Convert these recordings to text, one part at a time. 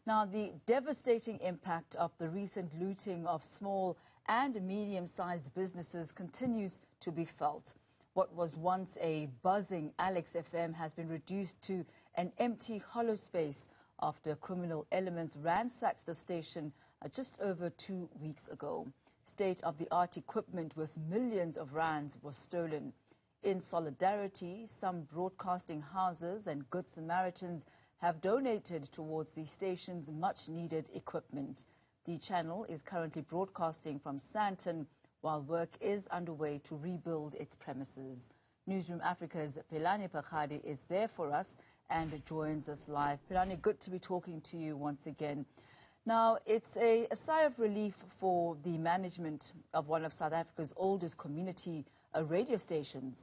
Now, the devastating impact of the recent looting of small and medium-sized businesses continues to be felt. What was once a buzzing Alex FM has been reduced to an empty hollow space after criminal elements ransacked the station just over 2 weeks ago. State-of-the-art equipment with millions of rands was stolen. In solidarity, some broadcasting houses and Good Samaritans have donated towards the station's much-needed equipment. The channel is currently broadcasting from Sandton, while work is underway to rebuild its premises. Newzroom Afrika's Pelani Pakhadi is there for us and joins us live. Pelani, good to be talking to you once again. Now, it's a sigh of relief for the management of one of South Africa's oldest community radio stations.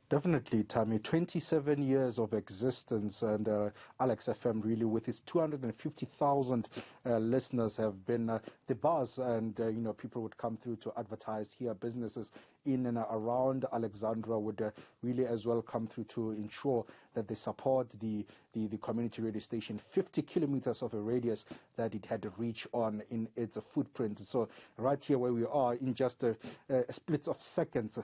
Definitely, Tammy. 27 years of existence, and Alex FM, really, with its 250,000 listeners, have been the buzz. And people would come through to advertise here. Businesses in and around Alexandra would really as well come through to ensure that they support the community radio station. 50 kilometers of a radius that it had to reach on in its footprint. So right here where we are, in just a split of seconds,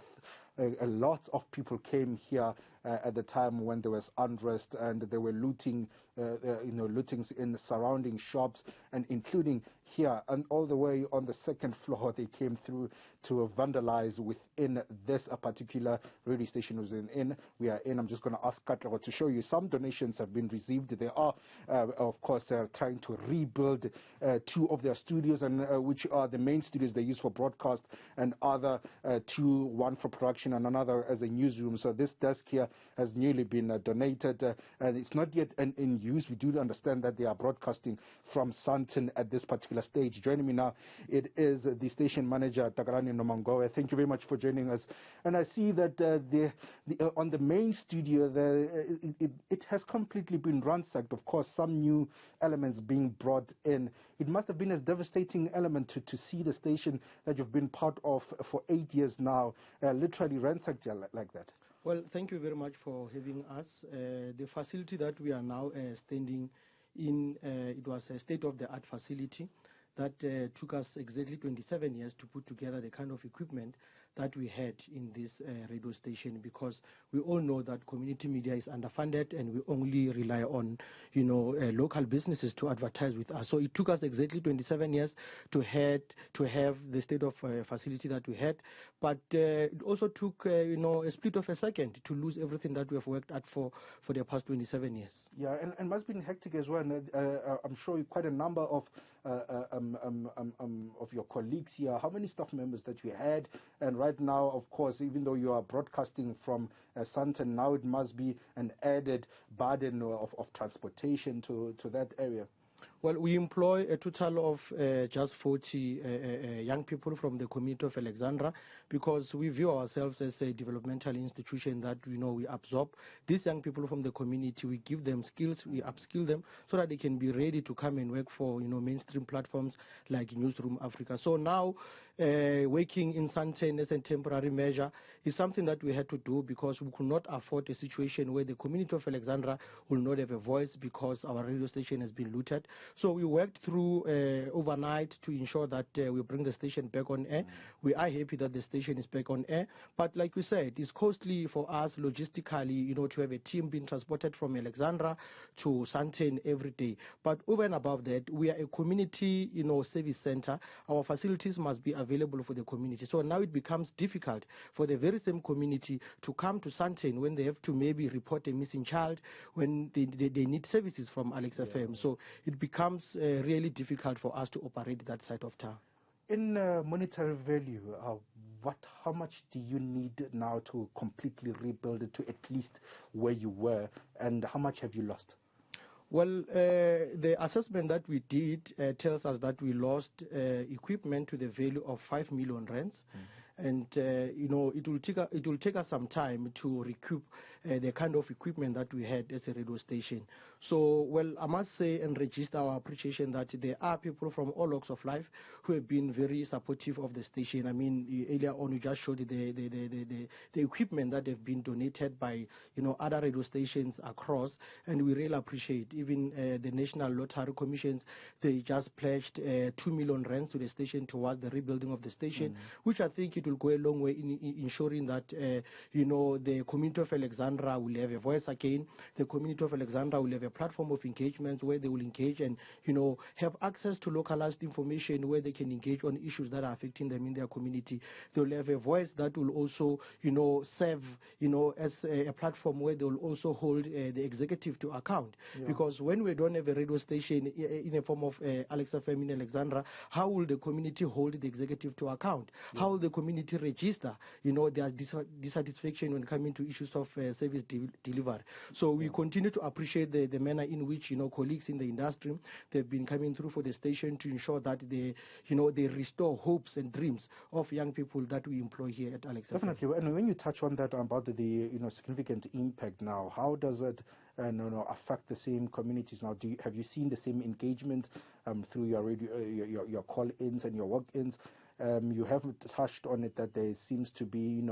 a lot of people came here at the time when there was unrest, and they were looting, lootings in surrounding shops, and including here, and all the way on the second floor, they came through to vandalize within this particular radio station we are in. I'm just going to ask Katla to show you some donations have been received. They are, of course, trying to rebuild 2 of their studios, and which are the main studios they use for broadcast, and other 2, one for production and another as a newsroom. So this desk here has newly been donated, and it's not yet in use. We do understand that they are broadcasting from Sandton at this particular stage. Joining me now, it is the station manager, Takarani Nomangowe. Thank you very much for joining us. And I see that on the main studio, it has completely been ransacked. Of course, some new elements being brought in. It must have been a devastating element to see the station that you've been part of for 8 years now, literally ransacked like that. Well, thank you very much for having us. The facility that we are now standing in, it was a state-of-the-art facility that took us exactly 27 years to put together the kind of equipment that we had in this radio station, because we all know that community media is underfunded and we only rely on, local businesses to advertise with us. So it took us exactly 27 years to have the state of facility that we had, but it also took, a split of a second to lose everything that we have worked at for the past 27 years. Yeah, and must have been hectic as well. I'm sure quite a number of your colleagues here. How many staff members that you had? And right now, of course, even though you are broadcasting from Sandton, now it must be an added burden of transportation to that area. Well, we employ a total of just 40 young people from the community of Alexandra, because we view ourselves as a developmental institution that, we absorb these young people from the community. We give them skills, we upskill them so that they can be ready to come and work for, mainstream platforms like Newzroom Afrika. So now, working in Sandton as a temporary measure is something that we had to do, because we could not afford a situation where the community of Alexandra will not have a voice because our radio station has been looted. So we worked through overnight to ensure that we bring the station back on air. We are happy that the station is back on air. But like you said, it's costly for us logistically, to have a team being transported from Alexandra to Sandton every day. But over and above that, we are a community, service center. Our facilities must be available for the community. So now it becomes difficult for the very same community to come to Sandton when they have to maybe report a missing child, when they need services from Alex FM. So it becomes really difficult for us to operate that side of town. In monetary value, how much do you need now to completely rebuild it to at least where you were, and how much have you lost? Well, the assessment that we did tells us that we lost equipment to the value of 5 million rands. and it will take us some time to recoup the kind of equipment that we had as a radio station. So, well, I must say and register our appreciation that there are people from all walks of life who have been very supportive of the station. I mean, earlier on you just showed the equipment that have been donated by other radio stations across, and we really appreciate. Even the National Lottery Commissions, they just pledged 2 million rands to the station towards the rebuilding of the station, which I think it will go a long way in ensuring that the community of Alexandra will have a voice again. The community of Alexandra will have a platform of engagement where they will engage and have access to localized information where they can engage on issues that are affecting them in their community. They will have a voice that will also serve as a platform where they will also hold the executive to account. Because when we don't have a radio station in a form of Alex FM in Alexandra, how will the community hold the executive to account? How will the community register their dissatisfaction when coming to issues of service delivery? So we continue to appreciate the manner in which colleagues in the industry, they've been coming through for the station to ensure that they restore hopes and dreams of young people that we employ here at Alex FM. Definitely. And when you touch on that about the significant impact now, how does it affect the same communities now? Have you seen the same engagement through your radio, your call-ins and your walk-ins? You haven't touched on it that there seems to be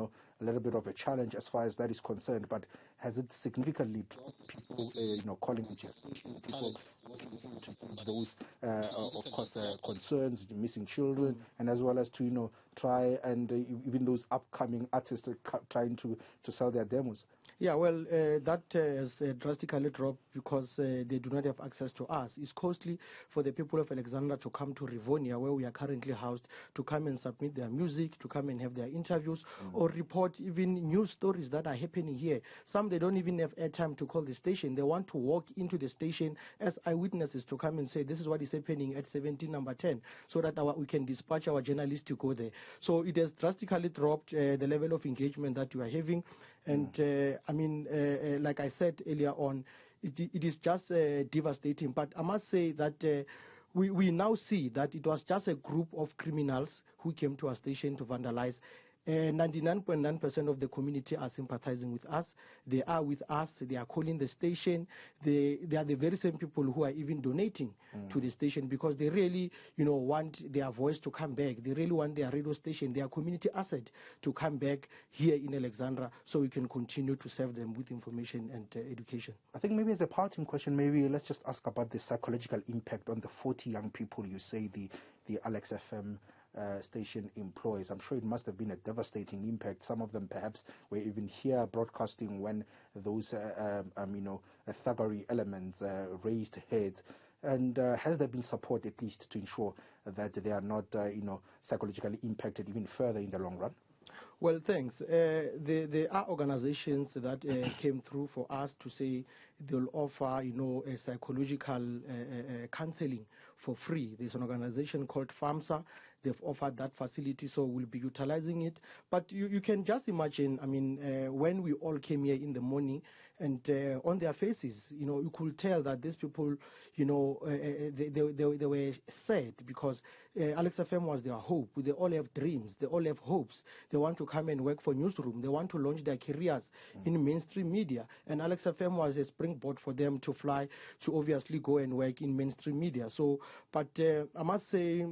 a little bit of a challenge as far as that is concerned, but has it significantly dropped people calling into your station, people wanting to those of course concerns, the missing children, and as well as to try and even those upcoming artists trying to sell their demos? Yeah, well, that has drastically dropped because they do not have access to us. It's costly for the people of Alexandra to come to Rivonia, where we are currently housed, to come and submit their music, to come and have their interviews, or report even news stories that are happening here. Some, they don't even have airtime to call the station. They want to walk into the station as eyewitnesses to come and say, this is what is happening at 17 number 10, so that we can dispatch our journalists to go there. So it has drastically dropped the level of engagement that we are having. And like I said earlier on, it is just devastating. But I must say that we now see that it was just a group of criminals who came to our station to vandalize. 99.9% of the community are sympathizing with us. They are with us. They are calling the station. They are the very same people who are even donating to the station because they really, want their voice to come back. They really want their radio station, their community asset to come back here in Alexandra so we can continue to serve them with information and education. I think maybe as a parting question, maybe let's just ask about the psychological impact on the 40 young people you say the Alex FM station employs. I'm sure it must have been a devastating impact. Some of them perhaps were even here broadcasting when those thuggery elements raised heads. And has there been support at least to ensure that they are not psychologically impacted even further in the long run? Well, thanks. There are organizations that came through for us to say they'll offer, a psychological counseling for free. There's an organization called FAMSA. They've offered that facility, so we'll be utilizing it. But you can just imagine, when we all came here in the morning, and on their faces, you could tell that these people, they were sad because Alex FM was their hope. They all have dreams. They all have hopes. They want to come and work for Newzroom. They want to launch their careers in mainstream media. And Alex FM was a springboard for them to fly, to obviously go and work in mainstream media. So, but I must say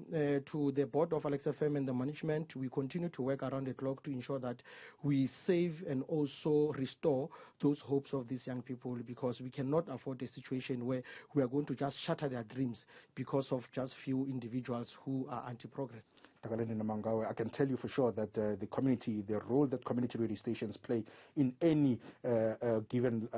to the board of Alex FM and the management, we continue to work around the clock to ensure that we save and also restore those hopes of these young people, because we cannot afford a situation where we are going to just shatter their dreams because of just few individuals who are anti-progress. I can tell you for sure that the community, the role that community radio stations play in any given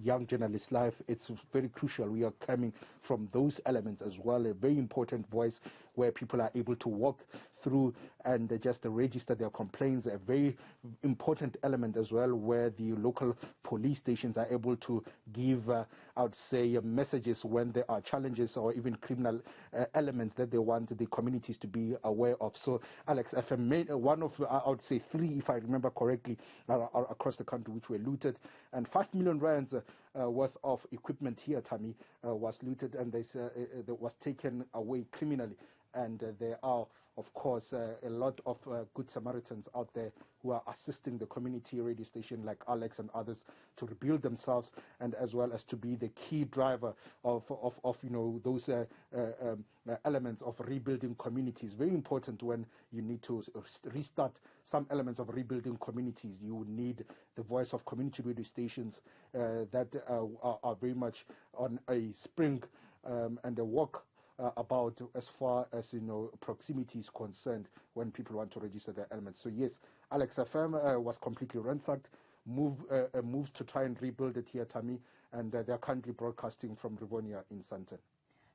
young journalist's life, it's very crucial. We are coming from those elements as well, a very important voice where people are able to walk through and just register their complaints, a very important element as well where the local police stations are able to give, I would say, messages when there are challenges or even criminal elements that they want the communities to be aware of. So Alex FM made one of, I would say, 3, if I remember correctly, across the country which were looted, and 5 million rands worth of equipment here, Tammy, was looted and that was taken away criminally. and there are, of course, a lot of good Samaritans out there who are assisting the community radio station like Alex and others to rebuild themselves, and as well as to be the key driver of those elements of rebuilding communities. Very important when you need to restart some elements of rebuilding communities. You need the voice of community radio stations that are very much on a spring and a walk about as far as proximity is concerned when people want to register their elements. So yes, Alex FM was completely ransacked, moved to try and rebuild it here, Tammy, and they're currently broadcasting from Rivonia in Sandton.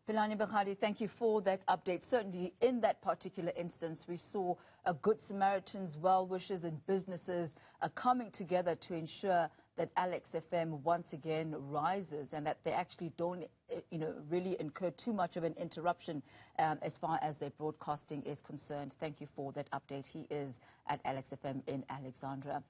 Philani Bakhadi, thank you for that update. Certainly in that particular instance, we saw Good Samaritans, well-wishers and businesses coming together to ensure that Alex FM once again rises and that they actually don't really incur too much of an interruption as far as their broadcasting is concerned. Thank you for that update. He is at Alex FM in Alexandra.